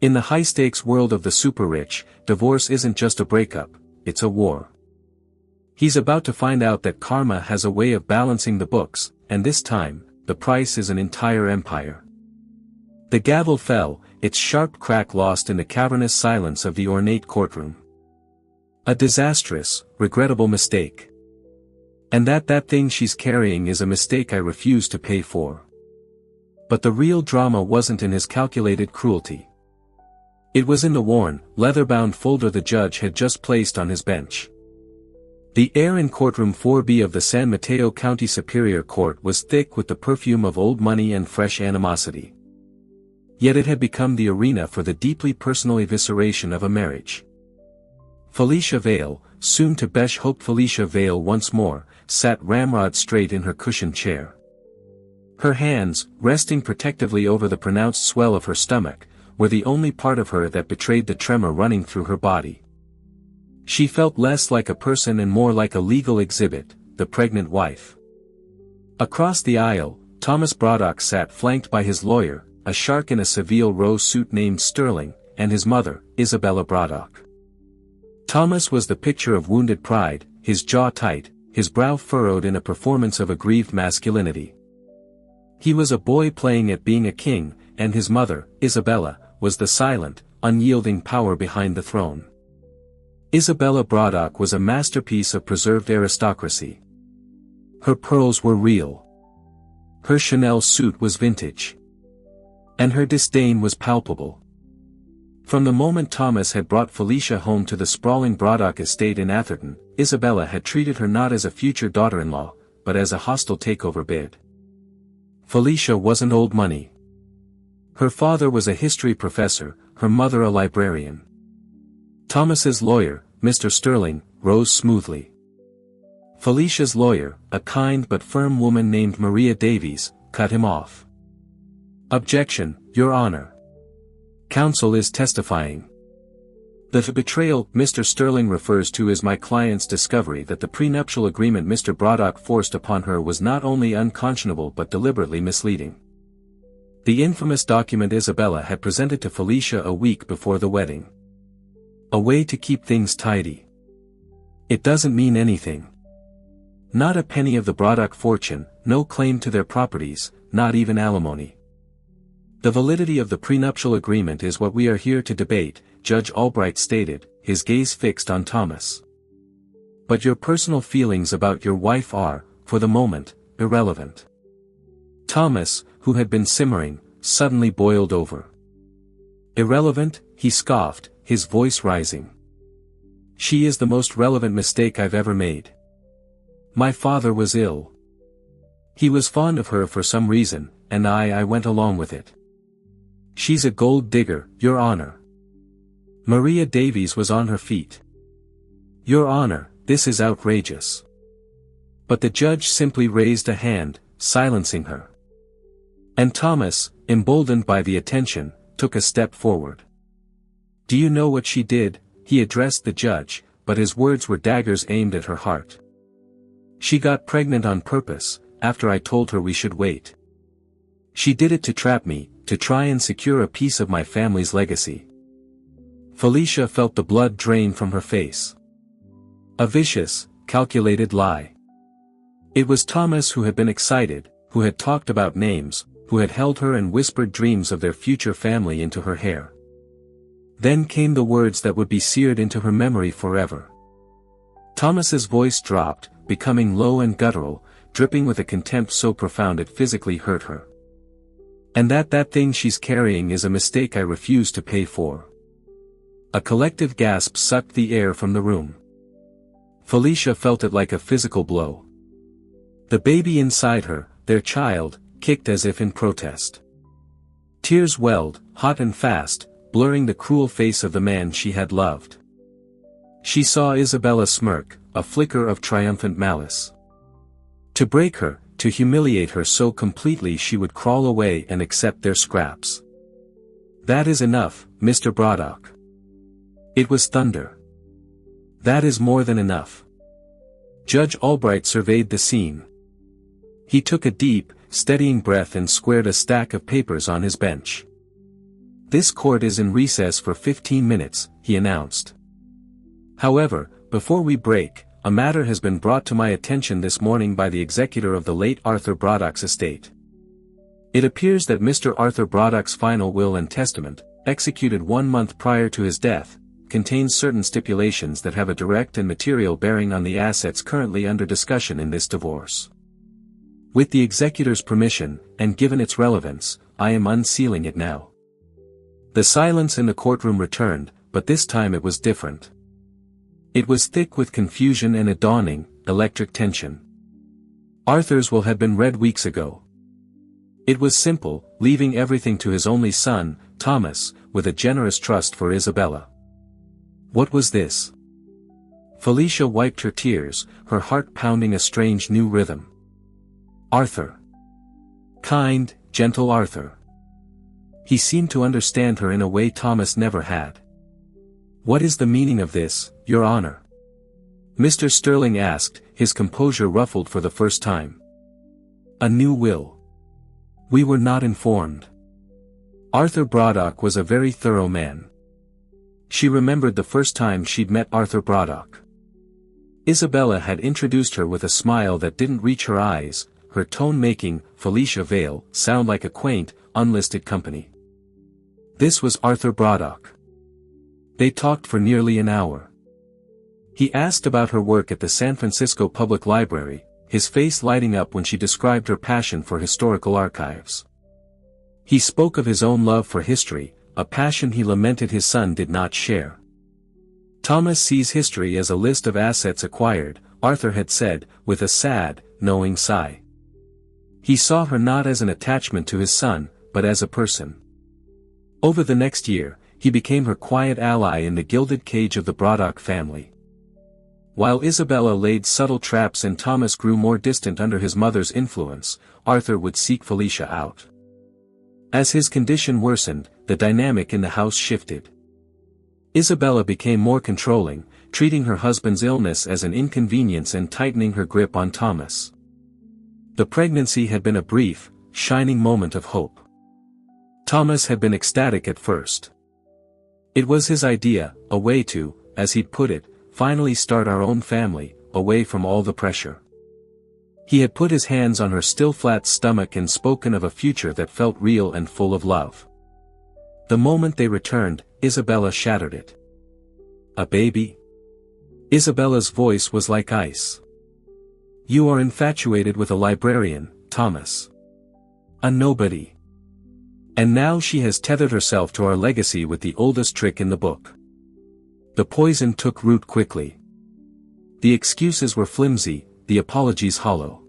In the high-stakes world of the super-rich, divorce isn't just a breakup, it's a war. He's about to find out that karma has a way of balancing the books, and this time, the price is an entire empire. The gavel fell, its sharp crack lost in the cavernous silence of the ornate courtroom. A disastrous, regrettable mistake. And that thing she's carrying is a mistake I refuse to pay for. But the real drama wasn't in his calculated cruelty. It was in the worn, leather-bound folder the judge had just placed on his bench. The air in courtroom 4B of the San Mateo County Superior Court was thick with the perfume of old money and fresh animosity. Yet it had become the arena for the deeply personal evisceration of a marriage. Felicia Vale, soon to Besh hoped Felicia Vale once more, sat ramrod straight in her cushioned chair. Her hands, resting protectively over the pronounced swell of her stomach, were the only part of her that betrayed the tremor running through her body. She felt less like a person and more like a legal exhibit, the pregnant wife. Across the aisle, Thomas Braddock sat flanked by his lawyer, a shark in a Seville Row suit named Sterling, and his mother, Isabella Braddock. Thomas was the picture of wounded pride, his jaw tight, his brow furrowed in a performance of aggrieved masculinity. He was a boy playing at being a king, and his mother, Isabella, was the silent, unyielding power behind the throne. Isabella Braddock was a masterpiece of preserved aristocracy. Her pearls were real. Her Chanel suit was vintage. And her disdain was palpable. From the moment Thomas had brought Felicia home to the sprawling Braddock estate in Atherton, Isabella had treated her not as a future daughter-in-law, but as a hostile takeover bid. Felicia wasn't old money. Her father was a history professor, her mother a librarian. Thomas's lawyer, Mr. Sterling, rose smoothly. Felicia's lawyer, a kind but firm woman named Maria Davies, cut him off. Objection, Your Honor. Counsel is testifying. The betrayal Mr. Sterling refers to is my client's discovery that the prenuptial agreement Mr. Braddock forced upon her was not only unconscionable but deliberately misleading. The infamous document Isabella had presented to Felicia a week before the wedding. A way to keep things tidy. It doesn't mean anything. Not a penny of the Braddock fortune, no claim to their properties, not even alimony. The validity of the prenuptial agreement is what we are here to debate, Judge Albright stated, his gaze fixed on Thomas. But your personal feelings about your wife are, for the moment, irrelevant. Thomas, who had been simmering, suddenly boiled over. Irrelevant, he scoffed, his voice rising. She is the most relevant mistake I've ever made. My father was ill. He was fond of her for some reason, and I went along with it. She's a gold digger, Your Honor. Maria Davies was on her feet. Your Honor, this is outrageous. But the judge simply raised a hand, silencing her. And Thomas, emboldened by the attention, took a step forward. Do you know what she did? He addressed the judge, but his words were daggers aimed at her heart. She got pregnant on purpose, after I told her we should wait. She did it to trap me, to try and secure a piece of my family's legacy. Felicia felt the blood drain from her face. A vicious, calculated lie. It was Thomas who had been excited, who had talked about names, who had held her and whispered dreams of their future family into her hair. Then came the words that would be seared into her memory forever. Thomas's voice dropped, becoming low and guttural, dripping with a contempt so profound it physically hurt her. And that thing she's carrying is a mistake I refuse to pay for. A collective gasp sucked the air from the room. Felicia felt it like a physical blow. The baby inside her, their child, kicked as if in protest. Tears welled, hot and fast, blurring the cruel face of the man she had loved. She saw Isabella smirk, a flicker of triumphant malice. To break her, to humiliate her so completely she would crawl away and accept their scraps. That is enough, Mr. Braddock. It was thunder. That is more than enough. Judge Albright surveyed the scene. He took a deep, steadying breath and squared a stack of papers on his bench. "This court is in recess for 15 minutes, he announced. "However, before we break, a matter has been brought to my attention this morning by the executor of the late Arthur Braddock's estate. It appears that Mr. Arthur Braddock's final will and testament, executed 1 month prior to his death, contains certain stipulations that have a direct and material bearing on the assets currently under discussion in this divorce. With the executor's permission, and given its relevance, I am unsealing it now." The silence in the courtroom returned, but this time it was different. It was thick with confusion and a dawning, electric tension. Arthur's will had been read weeks ago. It was simple, leaving everything to his only son, Thomas, with a generous trust for Isabella. What was this? Felicia wiped her tears, her heart pounding a strange new rhythm. Arthur. Kind, gentle Arthur. He seemed to understand her in a way Thomas never had. "What is the meaning of this, Your Honor?" Mr. Sterling asked, his composure ruffled for the first time. "A new will. We were not informed." Arthur Braddock was a very thorough man. She remembered the first time she'd met Arthur Braddock. Isabella had introduced her with a smile that didn't reach her eyes, her tone making Felicia Vale sound like a quaint, unlisted company. This was Arthur Braddock. They talked for nearly an hour. He asked about her work at the San Francisco Public Library, his face lighting up when she described her passion for historical archives. He spoke of his own love for history, a passion he lamented his son did not share. "Thomas sees history as a list of assets acquired," Arthur had said, with a sad, knowing sigh. He saw her not as an attachment to his son, but as a person. Over the next year, he became her quiet ally in the gilded cage of the Braddock family. While Isabella laid subtle traps and Thomas grew more distant under his mother's influence, Arthur would seek Felicia out. As his condition worsened, the dynamic in the house shifted. Isabella became more controlling, treating her husband's illness as an inconvenience and tightening her grip on Thomas. The pregnancy had been a brief, shining moment of hope. Thomas had been ecstatic at first. It was his idea, a way to, as he'd put it, finally start our own family, away from all the pressure. He had put his hands on her still flat stomach and spoken of a future that felt real and full of love. The moment they returned, Isabella shattered it. "A baby?" Isabella's voice was like ice. "You are infatuated with a librarian, Thomas. A nobody. And now she has tethered herself to our legacy with the oldest trick in the book." The poison took root quickly. The excuses were flimsy, the apologies hollow.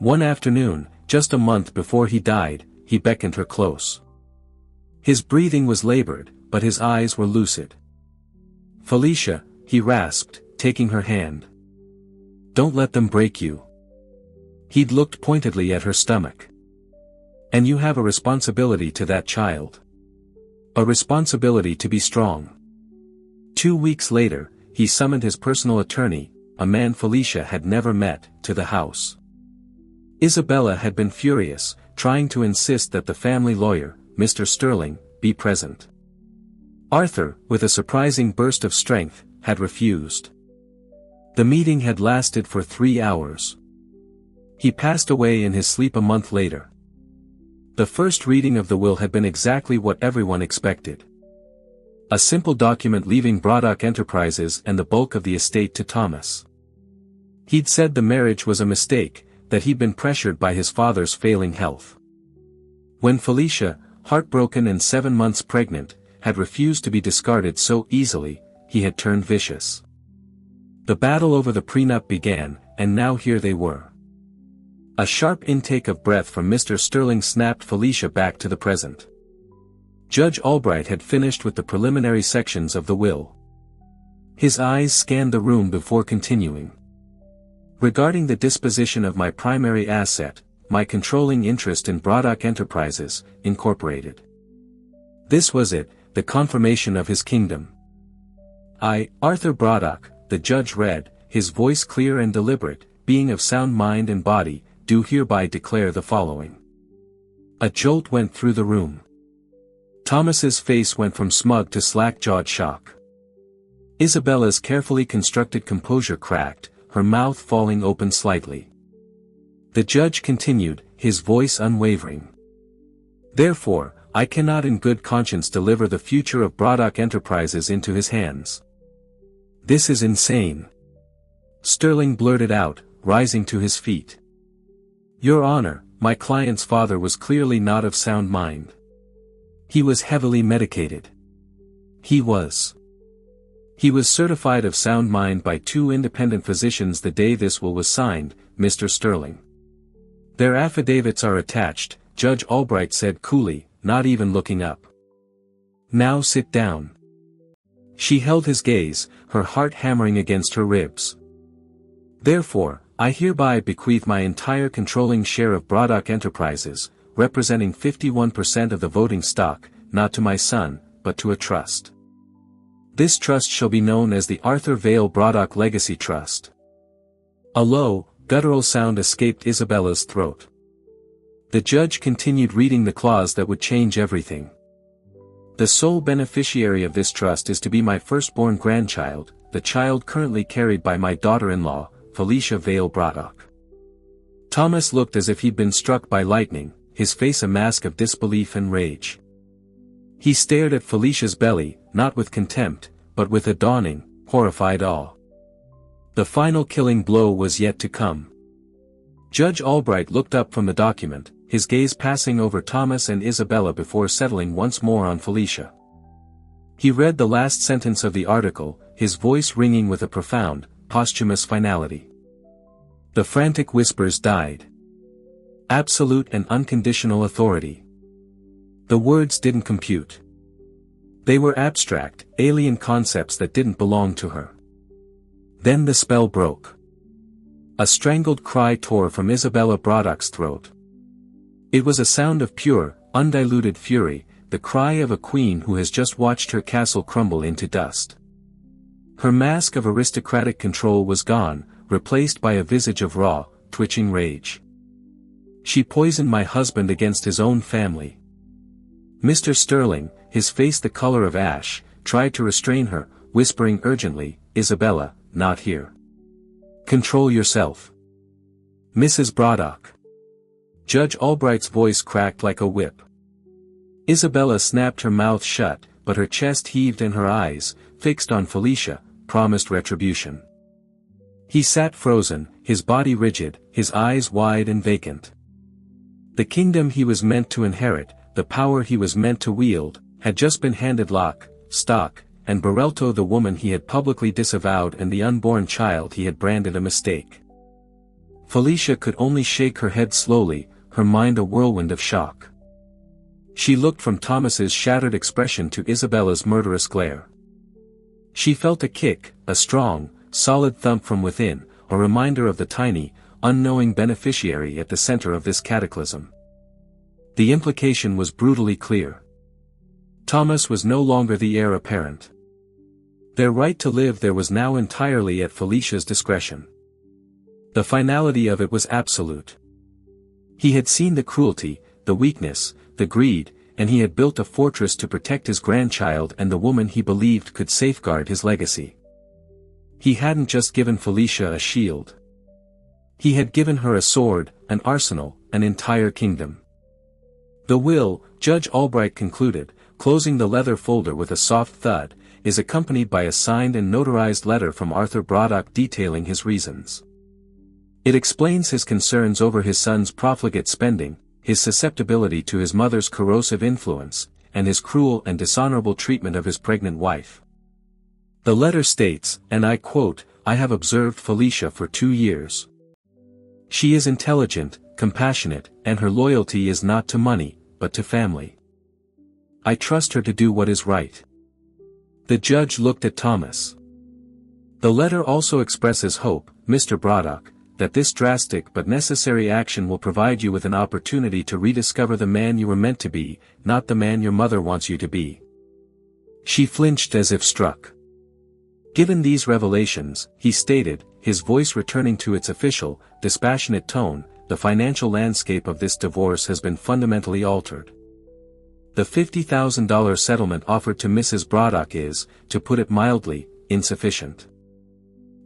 One afternoon, just a month before he died, he beckoned her close. His breathing was labored, but his eyes were lucid. "Felicia," he rasped, taking her hand. "Don't let them break you." He'd looked pointedly at her stomach. "And you have a responsibility to that child. A responsibility to be strong." 2 weeks later, he summoned his personal attorney, a man Felicia had never met, to the house. Isabella had been furious, trying to insist that the family lawyer, Mr. Sterling, be present. Arthur, with a surprising burst of strength, had refused. The meeting had lasted for 3 hours. He passed away in his sleep a month later. The first reading of the will had been exactly what everyone expected. A simple document leaving Braddock Enterprises and the bulk of the estate to Thomas. He'd said the marriage was a mistake, that he'd been pressured by his father's failing health. When Felicia, heartbroken and 7 months pregnant, had refused to be discarded so easily, he had turned vicious. The battle over the prenup began, and now here they were. A sharp intake of breath from Mr. Sterling snapped Felicia back to the present. Judge Albright had finished with the preliminary sections of the will. His eyes scanned the room before continuing. "Regarding the disposition of my primary asset, my controlling interest in Braddock Enterprises, Incorporated." This was it, the confirmation of his kingdom. "I, Arthur Braddock," the judge read, his voice clear and deliberate, "being of sound mind and body, do hereby declare the following." A jolt went through the room. Thomas's face went from smug to slack-jawed shock. Isabella's carefully constructed composure cracked, her mouth falling open slightly. The judge continued, his voice unwavering. Therefore, I cannot in good conscience deliver the future of Braddock Enterprises into his hands. This is insane. Sterling blurted out, rising to his feet. Your Honor, my client's father was clearly not of sound mind. He was heavily medicated. He was certified of sound mind by 2 independent physicians the day this will was signed, Mr. Sterling. Their affidavits are attached, Judge Albright said coolly, not even looking up. Now sit down. She held his gaze, her heart hammering against her ribs. Therefore, I hereby bequeath my entire controlling share of Braddock Enterprises, representing 51% of the voting stock, not to my son, but to a trust. This trust shall be known as the Arthur Vale Braddock Legacy Trust. A low, guttural sound escaped Isabella's throat. The judge continued reading the clause that would change everything. The sole beneficiary of this trust is to be my firstborn grandchild, the child currently carried by my daughter-in-law, Felicia Vale Braddock. Thomas looked as if he'd been struck by lightning, his face a mask of disbelief and rage. He stared at Felicia's belly, not with contempt, but with a dawning, horrified awe. The final killing blow was yet to come. Judge Albright looked up from the document, his gaze passing over Thomas and Isabella before settling once more on Felicia. He read the last sentence of the article, his voice ringing with a profound, posthumous finality. The frantic whispers died. Absolute and unconditional authority. The words didn't compute. They were abstract, alien concepts that didn't belong to her. Then the spell broke. A strangled cry tore from Isabella Braddock's throat. It was a sound of pure, undiluted fury, the cry of a queen who has just watched her castle crumble into dust. Her mask of aristocratic control was gone, replaced by a visage of raw, twitching rage. She poisoned my husband against his own family. Mr. Sterling, his face the color of ash, tried to restrain her, whispering urgently, Isabella, not here. Control yourself. Mrs. Braddock. Judge Albright's voice cracked like a whip. Isabella snapped her mouth shut, but her chest heaved and her eyes, fixed on Felicia, promised retribution. He sat frozen, his body rigid, his eyes wide and vacant. The kingdom he was meant to inherit, the power he was meant to wield, had just been handed lock, stock, and barrel to the woman he had publicly disavowed and the unborn child he had branded a mistake. Felicia could only shake her head slowly, her mind a whirlwind of shock. She looked from Thomas's shattered expression to Isabella's murderous glare. She felt a kick, a strong, solid thump from within, a reminder of the tiny, unknowing beneficiary at the center of this cataclysm. The implication was brutally clear. Thomas was no longer the heir apparent. Their right to live there was now entirely at Felicia's discretion. The finality of it was absolute. He had seen the cruelty, the weakness, the greed, and he had built a fortress to protect his grandchild and the woman he believed could safeguard his legacy. He hadn't just given Felicia a shield. He had given her a sword, an arsenal, an entire kingdom. The will, Judge Albright concluded, closing the leather folder with a soft thud, is accompanied by a signed and notarized letter from Arthur Braddock detailing his reasons. It explains his concerns over his son's profligate spending, his susceptibility to his mother's corrosive influence, and his cruel and dishonorable treatment of his pregnant wife. The letter states, and I quote, "I have observed Felicia for 2 years. She is intelligent, compassionate, and her loyalty is not to money, but to family. I trust her to do what is right." The judge looked at Thomas. The letter also expresses hope, Mr. Braddock, that this drastic but necessary action will provide you with an opportunity to rediscover the man you were meant to be, not the man your mother wants you to be. She flinched as if struck. Given these revelations, he stated, his voice returning to its official, dispassionate tone, the financial landscape of this divorce has been fundamentally altered. The $50,000 settlement offered to Mrs. Braddock is, to put it mildly, insufficient.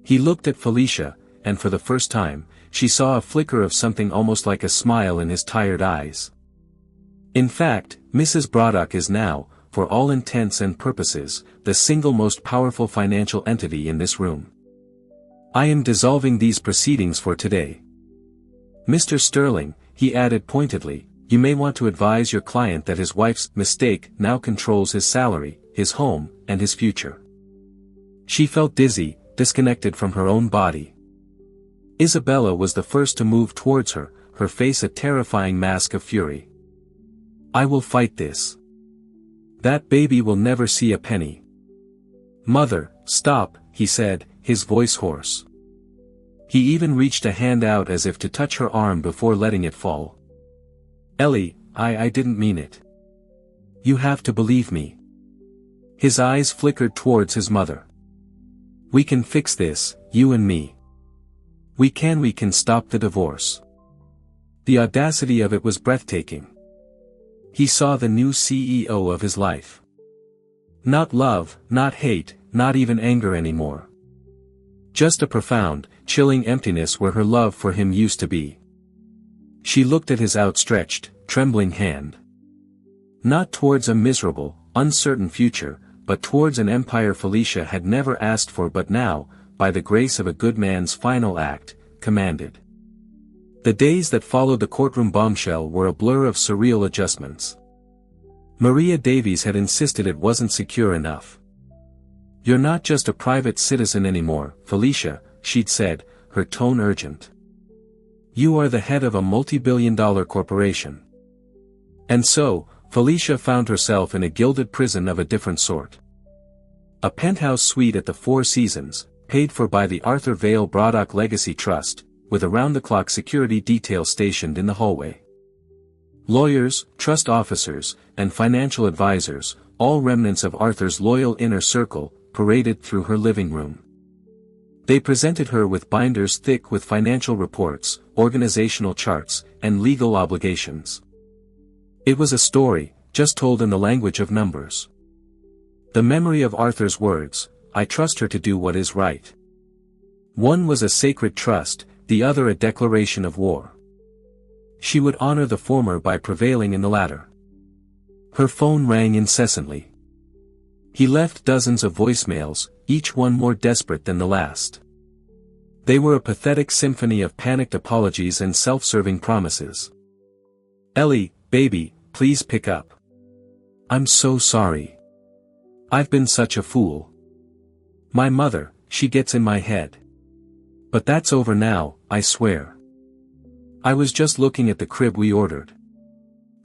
He looked at Felicia, and for the first time, she saw a flicker of something almost like a smile in his tired eyes. In fact, Mrs. Braddock is now, for all intents and purposes, the single most powerful financial entity in this room. I am dissolving these proceedings for today. Mr. Sterling, he added pointedly, you may want to advise your client that his wife's mistake now controls his salary, his home, and his future. She felt dizzy, disconnected from her own body. Isabella was the first to move towards her, her face a terrifying mask of fury. I will fight this. That baby will never see a penny. Mother, stop, he said, his voice hoarse. He even reached a hand out as if to touch her arm before letting it fall. Ellie, I didn't mean it. You have to believe me. His eyes flickered towards his mother. We can fix this, you and me. We can stop the divorce. The audacity of it was breathtaking. He saw the new CEO of his life. Not love, not hate, not even anger anymore. Just a profound, chilling emptiness where her love for him used to be. She looked at his outstretched, trembling hand. Not towards a miserable, uncertain future, but towards an empire Felicia had never asked for but now, by the grace of a good man's final act, commanded. The days that followed the courtroom bombshell were a blur of surreal adjustments. Maria Davies had insisted it wasn't secure enough. You're not just a private citizen anymore, Felicia, she'd said, her tone urgent. You are the head of a multi-billion-dollar corporation. And so, Felicia found herself in a gilded prison of a different sort. A penthouse suite at the Four Seasons, paid for by the Arthur Vale Braddock Legacy Trust, with around-the-clock security detail stationed in the hallway. Lawyers, trust officers, and financial advisors, all remnants of Arthur's loyal inner circle, paraded through her living room. They presented her with binders thick with financial reports, organizational charts, and legal obligations. It was a story, just told in the language of numbers. The memory of Arthur's words, I trust her to do what is right. One was a sacred trust, the other a declaration of war. She would honor the former by prevailing in the latter. Her phone rang incessantly. He left dozens of voicemails, each one more desperate than the last. They were a pathetic symphony of panicked apologies and self-serving promises. Ellie, baby, please pick up. I'm so sorry. I've been such a fool. My mother, she gets in my head. But that's over now, I swear. I was just looking at the crib we ordered.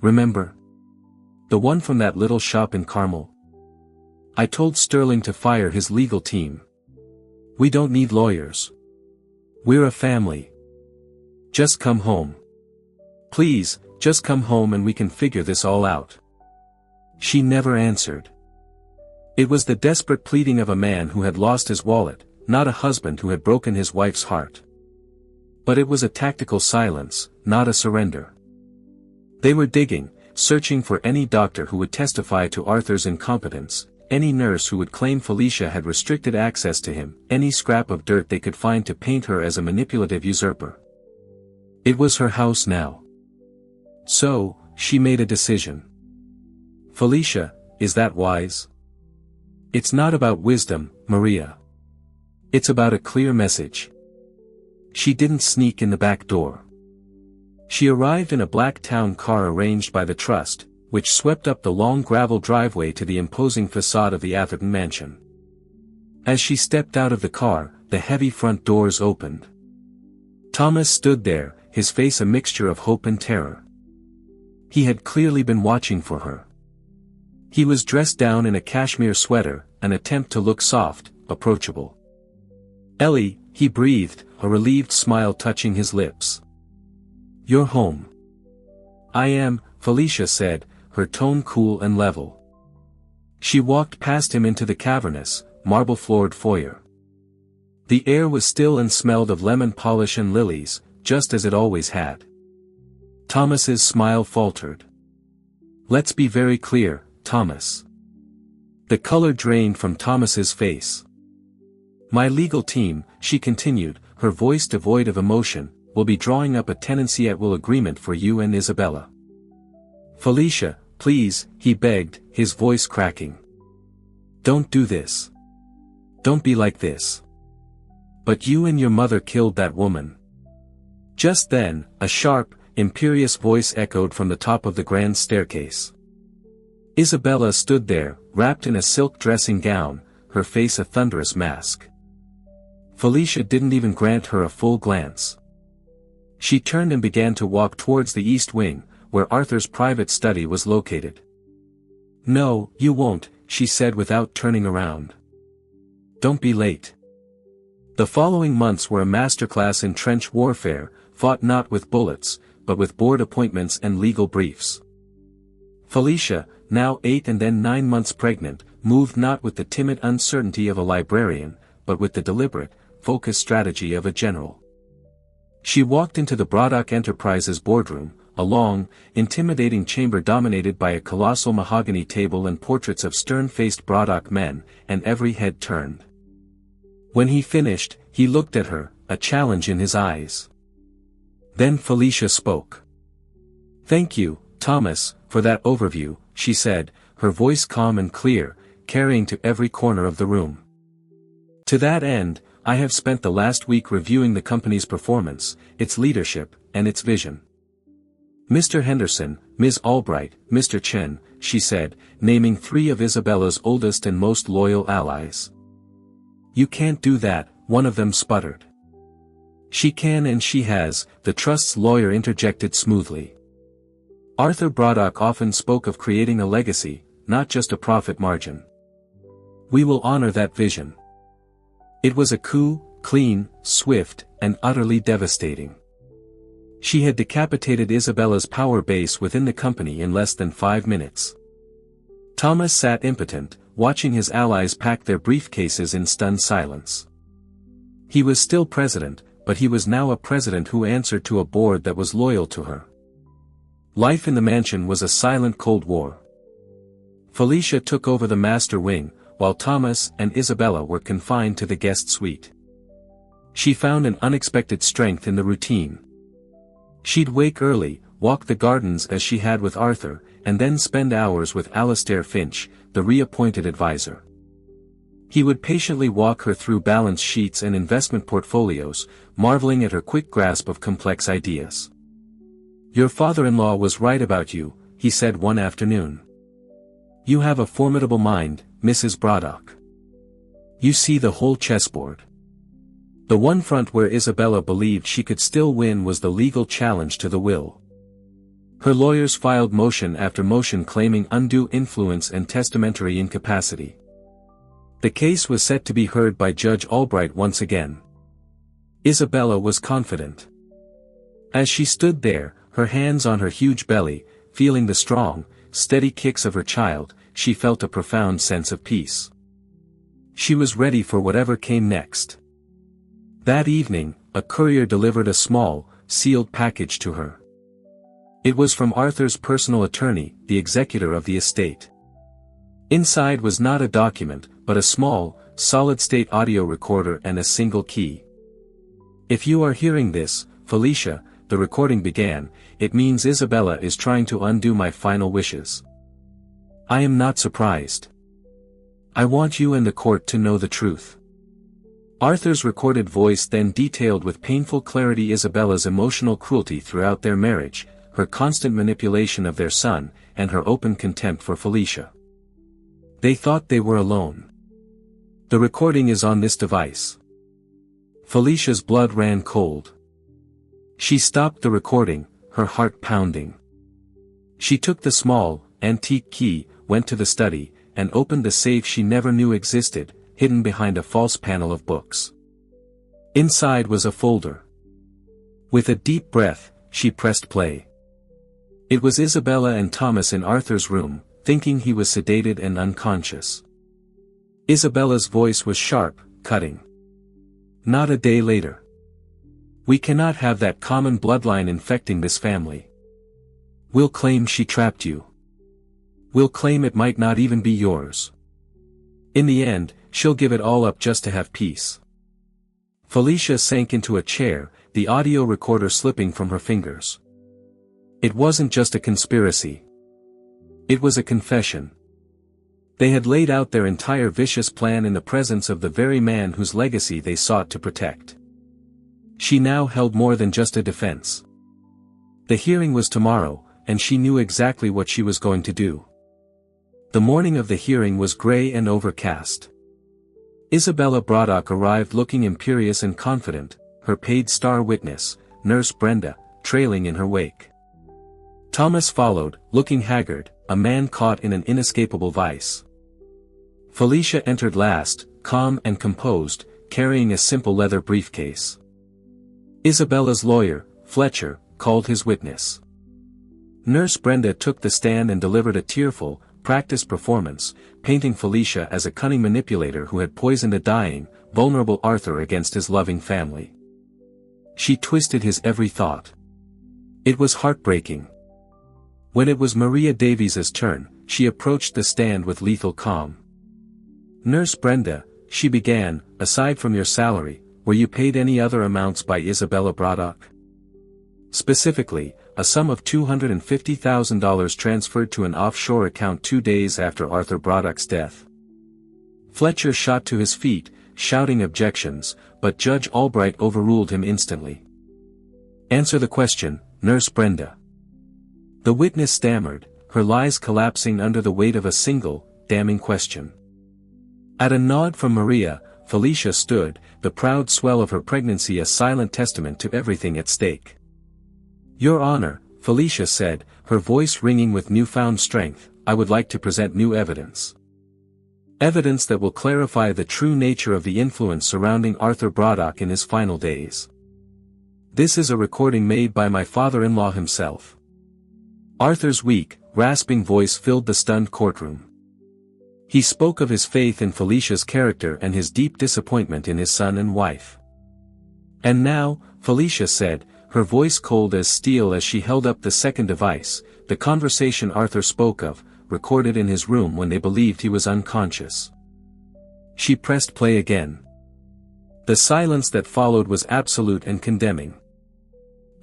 Remember? The one from that little shop in Carmel. I told Sterling to fire his legal team. We don't need lawyers. We're a family. Just come home. Please, just come home and we can figure this all out. She never answered. It was the desperate pleading of a man who had lost his wallet, not a husband who had broken his wife's heart. But it was a tactical silence, not a surrender. They were digging, searching for any doctor who would testify to Arthur's incompetence, any nurse who would claim Felicia had restricted access to him, any scrap of dirt they could find to paint her as a manipulative usurper. It was her house now. So, she made a decision. Felicia, is that wise? It's not about wisdom, Maria. It's about a clear message. She didn't sneak in the back door. She arrived in a black town car arranged by the trust, which swept up the long gravel driveway to the imposing facade of the Atherton mansion. As she stepped out of the car, the heavy front doors opened. Thomas stood there, his face a mixture of hope and terror. He had clearly been watching for her. He was dressed down in a cashmere sweater, an attempt to look soft, approachable. Ellie, he breathed, a relieved smile touching his lips. You're home. I am, Felicia said, her tone cool and level. She walked past him into the cavernous, marble-floored foyer. The air was still and smelled of lemon polish and lilies, just as it always had. Thomas's smile faltered. Let's be very clear, Thomas. The color drained from Thomas's face. My legal team, she continued, her voice devoid of emotion, will be drawing up a tenancy at will agreement for you and Isabella. Felicia, please, he begged, his voice cracking. Don't do this. Don't be like this. But you and your mother killed that woman. Just then, a sharp, imperious voice echoed from the top of the grand staircase. Isabella stood there, wrapped in a silk dressing gown, her face a thunderous mask. Felicia didn't even grant her a full glance. She turned and began to walk towards the east wing, where Arthur's private study was located. No, you won't, she said without turning around. Don't be late. The following months were a masterclass in trench warfare, fought not with bullets, but with board appointments and legal briefs. Felicia, now 8 and then 9 months pregnant, moved not with the timid uncertainty of a librarian, but with the deliberate, focused strategy of a general. She walked into the Braddock Enterprises boardroom, a long, intimidating chamber dominated by a colossal mahogany table and portraits of stern-faced Braddock men, and every head turned. When he finished, he looked at her, a challenge in his eyes. Then Felicia spoke. "Thank you, Thomas, for that overview," she said, her voice calm and clear, carrying to every corner of the room. "To that end, I have spent the last week reviewing the company's performance, its leadership, and its vision. Mr. Henderson, Ms. Albright, Mr. Chen," she said, naming 3 of Isabella's oldest and most loyal allies. "You can't do that," one of them sputtered. "She can and she has," the trust's lawyer interjected smoothly. Arthur Braddock often spoke of creating a legacy, not just a profit margin. "We will honor that vision." It was a coup, clean, swift, and utterly devastating. She had decapitated Isabella's power base within the company in less than 5 minutes. Thomas sat impotent, watching his allies pack their briefcases in stunned silence. He was still president, but he was now a president who answered to a board that was loyal to her. Life in the mansion was a silent Cold War. Felicia took over the master wing, while Thomas and Isabella were confined to the guest suite. She found an unexpected strength in the routine. She'd wake early, walk the gardens as she had with Arthur, and then spend hours with Alastair Finch, the reappointed advisor. He would patiently walk her through balance sheets and investment portfolios, marveling at her quick grasp of complex ideas. "Your father-in-law was right about you," he said one afternoon. "You have a formidable mind, Mrs. Braddock. You see the whole chessboard." The one front where Isabella believed she could still win was the legal challenge to the will. Her lawyers filed motion after motion claiming undue influence and testamentary incapacity. The case was set to be heard by Judge Albright once again. Isabella was confident. As she stood there, her hands on her huge belly, feeling the strong, steady kicks of her child, she felt a profound sense of peace. She was ready for whatever came next. That evening, a courier delivered a small, sealed package to her. It was from Arthur's personal attorney, the executor of the estate. Inside was not a document, but a small, solid-state audio recorder and a single key. "If you are hearing this, Felicia," the recording began, "it means Isabella is trying to undo my final wishes. I am not surprised. I want you and the court to know the truth." Arthur's recorded voice then detailed with painful clarity Isabella's emotional cruelty throughout their marriage, her constant manipulation of their son, and her open contempt for Felicia. They thought they were alone. The recording is on this device. Felicia's blood ran cold. She stopped the recording, her heart pounding. She took the small, antique key, went to the study, and opened the safe she never knew existed, hidden behind a false panel of books. Inside was a folder. With a deep breath, she pressed play. It was Isabella and Thomas in Arthur's room, thinking he was sedated and unconscious. Isabella's voice was sharp, cutting. "Not a day later. We cannot have that common bloodline infecting this family. We'll claim she trapped you. We'll claim it might not even be yours. In the end, she'll give it all up just to have peace." Felicia sank into a chair, the audio recorder slipping from her fingers. It wasn't just a conspiracy. It was a confession. They had laid out their entire vicious plan in the presence of the very man whose legacy they sought to protect. She now held more than just a defense. The hearing was tomorrow, and she knew exactly what she was going to do. The morning of the hearing was gray and overcast. Isabella Braddock arrived looking imperious and confident, her paid star witness, Nurse Brenda, trailing in her wake. Thomas followed, looking haggard, a man caught in an inescapable vice. Felicia entered last, calm and composed, carrying a simple leather briefcase. Isabella's lawyer, Fletcher, called his witness. Nurse Brenda took the stand and delivered a tearful, practiced performance, painting Felicia as a cunning manipulator who had poisoned a dying, vulnerable Arthur against his loving family. She twisted his every thought. It was heartbreaking. When it was Maria Davies's turn, she approached the stand with lethal calm. "Nurse Brenda," she began, "aside from your salary, were you paid any other amounts by Isabella Braddock? Specifically, a sum of $250,000 transferred to an offshore account 2 days after Arthur Braddock's death." Fletcher shot to his feet, shouting objections, but Judge Albright overruled him instantly. "Answer the question, Nurse Brenda." The witness stammered, her lies collapsing under the weight of a single, damning question. At a nod from Maria, Felicia stood, the proud swell of her pregnancy a silent testament to everything at stake. "Your Honor," Felicia said, her voice ringing with newfound strength, "I would like to present new evidence. Evidence that will clarify the true nature of the influence surrounding Arthur Braddock in his final days. This is a recording made by my father-in-law himself." Arthur's weak, rasping voice filled the stunned courtroom. He spoke of his faith in Felicia's character and his deep disappointment in his son and wife. "And now," Felicia said, her voice cold as steel as she held up the second device, "the conversation Arthur spoke of, recorded in his room when they believed he was unconscious." She pressed play again. The silence that followed was absolute and condemning.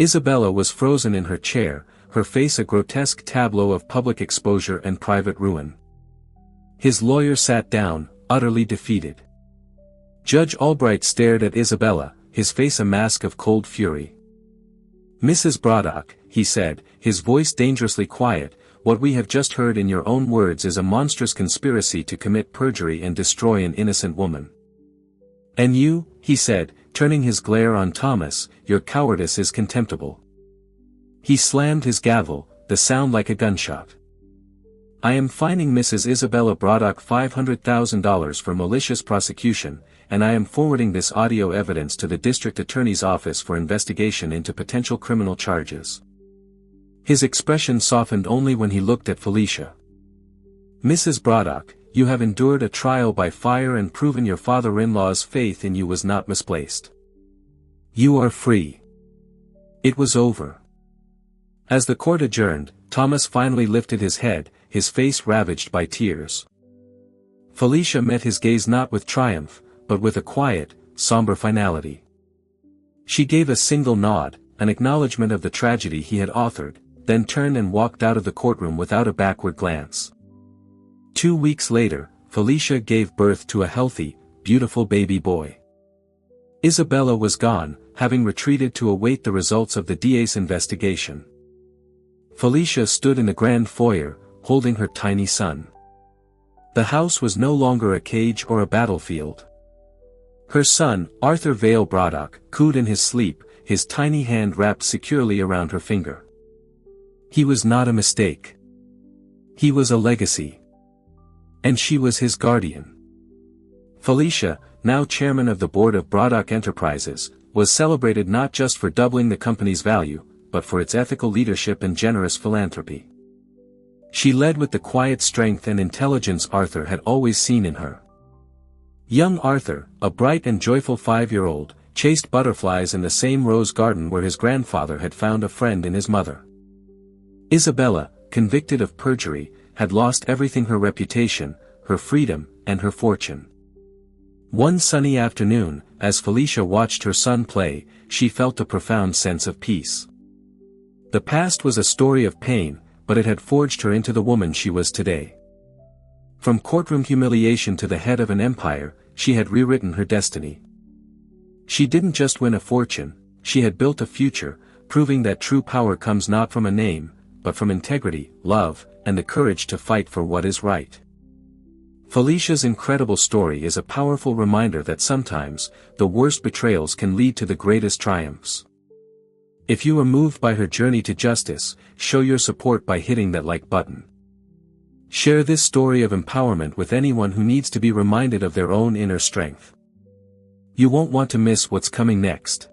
Isabella was frozen in her chair, her face a grotesque tableau of public exposure and private ruin. His lawyer sat down, utterly defeated. Judge Albright stared at Isabella, his face a mask of cold fury. "Mrs. Braddock," he said, his voice dangerously quiet, "what we have just heard in your own words is a monstrous conspiracy to commit perjury and destroy an innocent woman. And you," he said, turning his glare on Thomas, "your cowardice is contemptible." He slammed his gavel, the sound like a gunshot. "I am fining Mrs. Isabella Braddock $500,000 for malicious prosecution, and I am forwarding this audio evidence to the district attorney's office for investigation into potential criminal charges." His expression softened only when he looked at Felicia. "Mrs. Braddock, you have endured a trial by fire and proven your father-in-law's faith in you was not misplaced. You are free." It was over. As the court adjourned, Thomas finally lifted his head, his face ravaged by tears. Felicia met his gaze not with triumph, but with a quiet, somber finality. She gave a single nod, an acknowledgement of the tragedy he had authored, then turned and walked out of the courtroom without a backward glance. 2 weeks later, Felicia gave birth to a healthy, beautiful baby boy. Isabella was gone, having retreated to await the results of the DA's investigation. Felicia stood in the grand foyer, holding her tiny son. The house was no longer a cage or a battlefield. Her son, Arthur Vale Braddock, cooed in his sleep, his tiny hand wrapped securely around her finger. He was not a mistake. He was a legacy. And she was his guardian. Felicia, now chairman of the board of Braddock Enterprises, was celebrated not just for doubling the company's value, but for its ethical leadership and generous philanthropy. She led with the quiet strength and intelligence Arthur had always seen in her. Young Arthur, a bright and joyful 5-year-old, chased butterflies in the same rose garden where his grandfather had found a friend in his mother. Isabella, convicted of perjury, had lost everything: her reputation, her freedom, and her fortune. One sunny afternoon, as Felicia watched her son play, she felt a profound sense of peace. The past was a story of pain, but it had forged her into the woman she was today. From courtroom humiliation to the head of an empire, she had rewritten her destiny. She didn't just win a fortune, she had built a future, proving that true power comes not from a name, but from integrity, love, and the courage to fight for what is right. Felicia's incredible story is a powerful reminder that sometimes, the worst betrayals can lead to the greatest triumphs. If you are moved by her journey to justice, show your support by hitting that like button. Share this story of empowerment with anyone who needs to be reminded of their own inner strength. You won't want to miss what's coming next.